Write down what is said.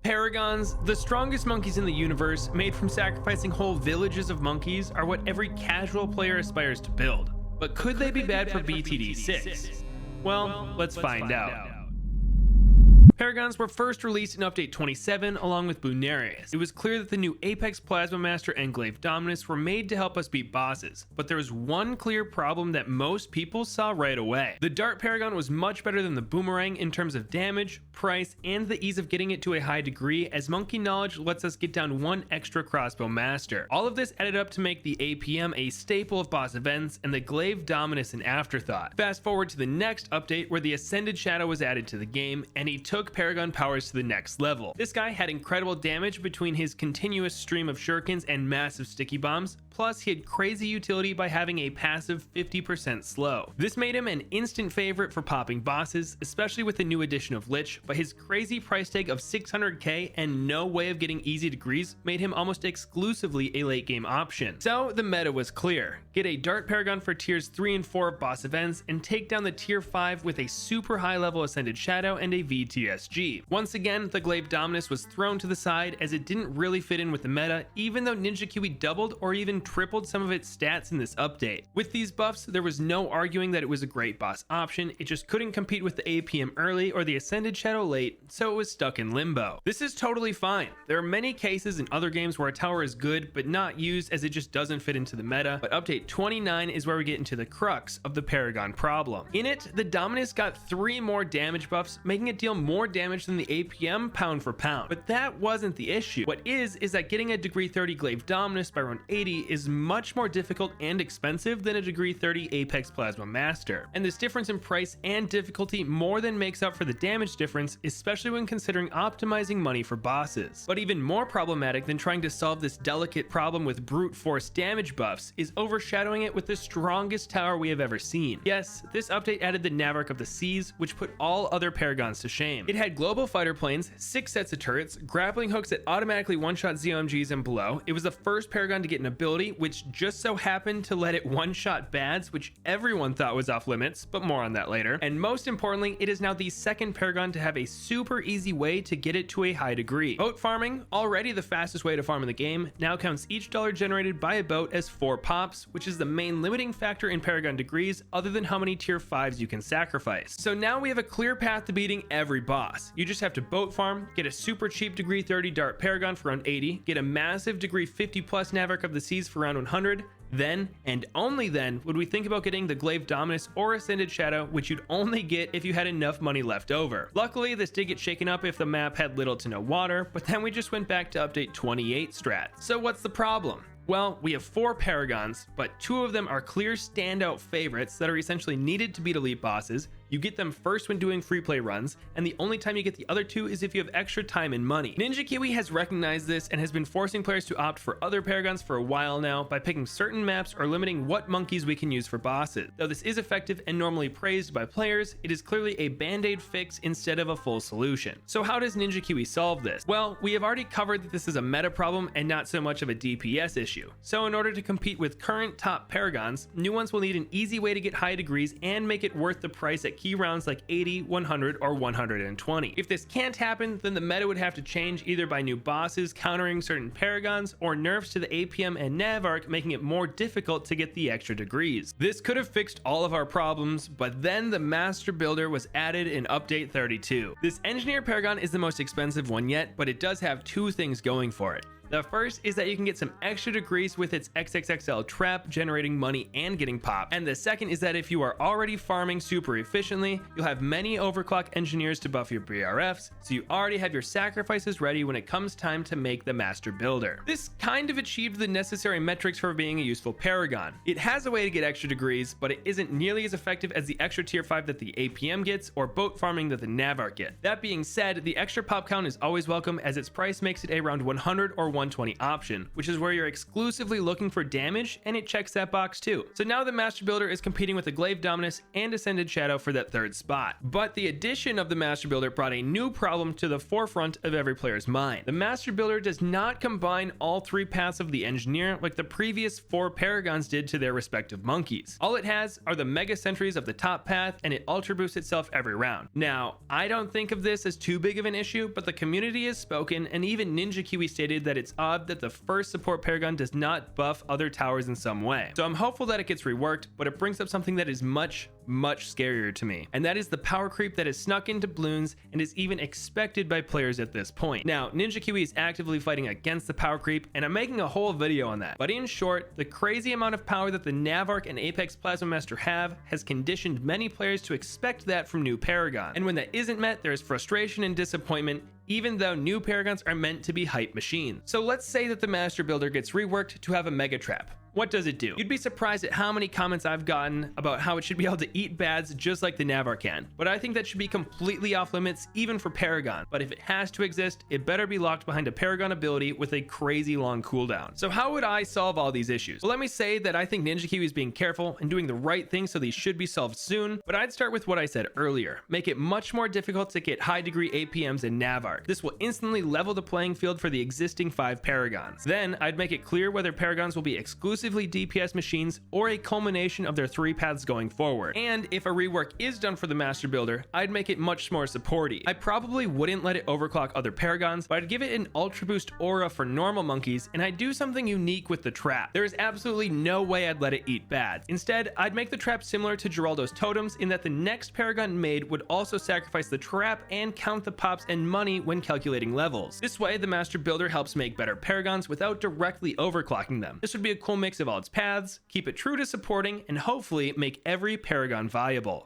Paragons, the strongest monkeys in the universe, made from sacrificing whole villages of monkeys, are what every casual player aspires to build. But could they be bad for BTD 6? Well, let's find out. Paragons were first released in Update 27 along with Bloons. It was clear that the new Apex Plasma Master and Glaive Dominus were made to help us beat bosses, but there was one clear problem that most people saw right away. The Dart Paragon was much better than the Boomerang in terms of damage, price, and the ease of getting it to a high degree, as Monkey Knowledge lets us get down one extra Crossbow Master. All of this added up to make the APM a staple of boss events and the Glaive Dominus an afterthought. Fast forward to the next update where the Ascended Shadow was added to the game, and he took Paragon powers to the next level. This guy had incredible damage between his continuous stream of shurikens and massive sticky bombs, plus he had crazy utility by having a passive 50% slow. This made him an instant favorite for popping bosses, especially with the new addition of Lich, but his crazy price tag of 600k and no way of getting easy degrees made him almost exclusively a late game option. So the meta was clear. Get a Dart Paragon for tiers 3 and 4 of boss events and take down the tier 5 with a super high level Ascended Shadow and a VTSG. Once again, the Glaive Dominus was thrown to the side as it didn't really fit in with the meta, even though Ninja Kiwi doubled or even tripled some of its stats in this update. With these buffs, there was no arguing that it was a great boss option, it just couldn't compete with the APM early or the Ascended Shadow late, so it was stuck in limbo. This is totally fine. There are many cases in other games where a tower is good but not used as it just doesn't fit into the meta, but update 29 is where we get into the crux of the Paragon problem. In it, the Dominus got 3 more damage buffs, making it deal more damage than the APM pound for pound. But that wasn't the issue. What is that getting a degree 30 Glaive Dominus by round 80 is much more difficult and expensive than a degree 30 Apex Plasma Master. And this difference in price and difficulty more than makes up for the damage difference, especially when considering optimizing money for bosses. But even more problematic than trying to solve this delicate problem with brute force damage buffs is overshadowing it with the strongest tower we have ever seen. Yes, this update added the Navark of the Seas, which put all other Paragons to shame. It had global fighter planes, 6 sets of turrets, grappling hooks that automatically one-shot ZOMGs and below. It was the first Paragon to get an ability which just so happened to let it one-shot bads, which everyone thought was off limits, but more on that later. And most importantly, it is now the second Paragon to have a super easy way to get it to a high degree. Boat farming, already the fastest way to farm in the game, now counts each dollar generated by a boat as 4 pops, which is the main limiting factor in Paragon degrees other than how many tier 5s you can sacrifice. So now we have a clear path to beating every boss. You just have to boat farm, get a super cheap degree 30 Dart Paragon for round 80, get a massive degree 50 plus Navark of the Seas for round 100, then, and only then, would we think about getting the Glaive Dominus or Ascended Shadow, which you'd only get if you had enough money left over. Luckily, this did get shaken up if the map had little to no water, but then we just went back to update 28 strat. So what's the problem? Well, we have 4 Paragons, but 2 of them are clear standout favorites that are essentially needed to beat elite bosses. You get them first when doing free play runs, and the only time you get the other 2 is if you have extra time and money. Ninja Kiwi has recognized this and has been forcing players to opt for other Paragons for a while now by picking certain maps or limiting what monkeys we can use for bosses. Though this is effective and normally praised by players, it is clearly a band-aid fix instead of a full solution. So how does Ninja Kiwi solve this? Well, we have already covered that this is a meta problem and not so much of a DPS issue. So in order to compete with current top Paragons, new ones will need an easy way to get high degrees and make it worth the price at key rounds like 80, 100, or 120. If this can't happen, then the meta would have to change either by new bosses countering certain Paragons or nerfs to the APM and Navark, making it more difficult to get the extra degrees. This could have fixed all of our problems, but then the Master Builder was added in update 32. This Engineer Paragon is the most expensive one yet, but it does have 2 things going for it. The first is that you can get some extra degrees with its XXXL trap, generating money and getting pop. And the second is that if you are already farming super efficiently, you'll have many overclock engineers to buff your BRFs, so you already have your sacrifices ready when it comes time to make the Master Builder. This kind of achieved the necessary metrics for being a useful Paragon. It has a way to get extra degrees, but it isn't nearly as effective as the extra tier 5 that the APM gets or boat farming that the Navark get. That being said, the extra pop count is always welcome as its price makes it around 100 or 120 option, which is where you're exclusively looking for damage, and it checks that box too. So now the Master Builder is competing with the Glaive Dominus and Ascended Shadow for that third spot. But the addition of the Master Builder brought a new problem to the forefront of every player's mind. The Master Builder does not combine all three paths of the Engineer like the previous 4 Paragons did to their respective monkeys. All it has are the Mega Sentries of the top path, and it ultra boosts itself every round. Now, I don't think of this as too big of an issue, but the community has spoken, and even Ninja Kiwi stated that it's odd that the first support Paragon does not buff other towers in some way. So I'm hopeful that it gets reworked, but it brings up something that is much scarier to me, and that is the power creep that has snuck into Bloons and is even expected by players at this point. Now, Ninja Kiwi is actively fighting against the power creep, and I'm making a whole video on that. But in short, the crazy amount of power that the Navarch and Apex Plasma Master have has conditioned many players to expect that from new Paragon. And when that isn't met, there is frustration and disappointment, even though new Paragons are meant to be hype machines. So let's say that the Master Builder gets reworked to have a Mega Trap. What does it do? You'd be surprised at how many comments I've gotten about how it should be able to eat bads just like the Navarch can. But I think that should be completely off limits even for Paragon. But if it has to exist, it better be locked behind a Paragon ability with a crazy long cooldown. So how would I solve all these issues? Well, let me say that I think Ninja Kiwi is being careful and doing the right thing, so these should be solved soon. But I'd start with what I said earlier. Make it much more difficult to get high degree APMs in Navarch. This will instantly level the playing field for the existing 5 Paragons. Then I'd make it clear whether Paragons will be exclusively DPS machines or a culmination of their 3 paths going forward. And if a rework is done for the Master Builder, I'd make it much more supporty. I probably wouldn't let it overclock other Paragons, but I'd give it an ultra boost aura for normal monkeys, and I'd do something unique with the trap. There is absolutely no way I'd let it eat bads. Instead, I'd make the trap similar to Geraldo's totems in that the next Paragon made would also sacrifice the trap and count the pops and money when calculating levels. This way, the Master Builder helps make better Paragons without directly overclocking them. This would be a cool mix of all its paths, keep it true to supporting, and hopefully make every Paragon viable.